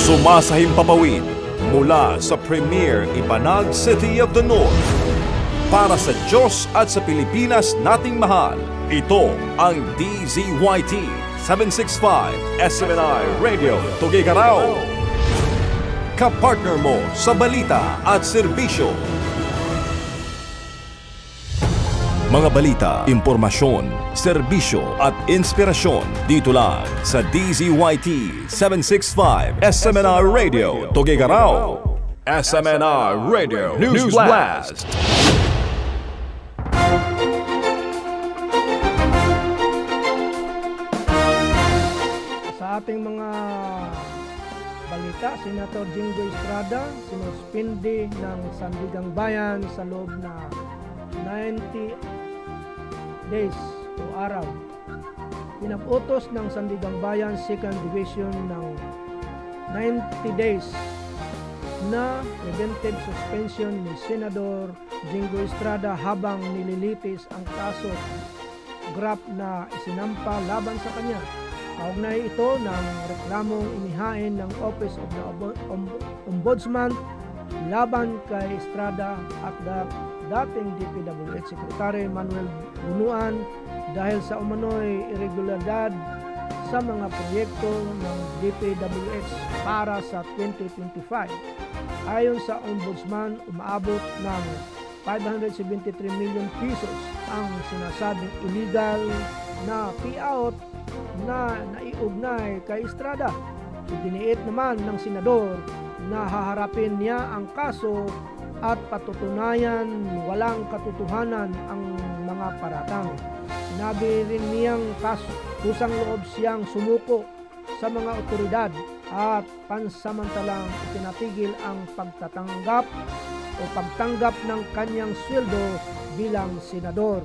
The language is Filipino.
Sumasahimpapawid mula sa Premier Ibanag City of the North. Para sa Diyos at sa Pilipinas nating mahal, ito ang DZYT 765 SMNI Radio Tuguegarao. Kapartner mo sa balita at serbisyo. Mga balita, impormasyon, serbisyo at inspirasyon dito lang sa DZYT 765 SMNR Radio Tuguegarao. SMNR Radio News Blast. Sa ating mga balita, Senator Jingo Estrada sinuspindi ng Sandigang Bayan sa loob na 90 days o araw. Pinaputos ng Sandigang Bayan 2nd Division ng 90 days na preventive suspension ni Senador Jingo Estrada habang nililitis ang kaso graft na isinampa laban sa kanya. Kaugnay ito ng reklamong inihain ng Office of the Ombudsman laban kay Estrada at dating DPWH Secretary Manuel Bunuan dahil sa umano'y irregularidad sa mga proyekto ng DPWH para sa 2025. Ayon sa Ombudsman, umaabot ng 573 million pesos ang sinasabing illegal na payout na naiugnay kay Estrada. Idiniit naman ng senador na haharapin niya ang kaso at patutunayan walang katotohanan ang mga paratang. Sinabi rin niyang kusang loob siyang sumuko sa mga otoridad at pansamantalang itinatigil ang pagtanggap ng kanyang sweldo bilang senador.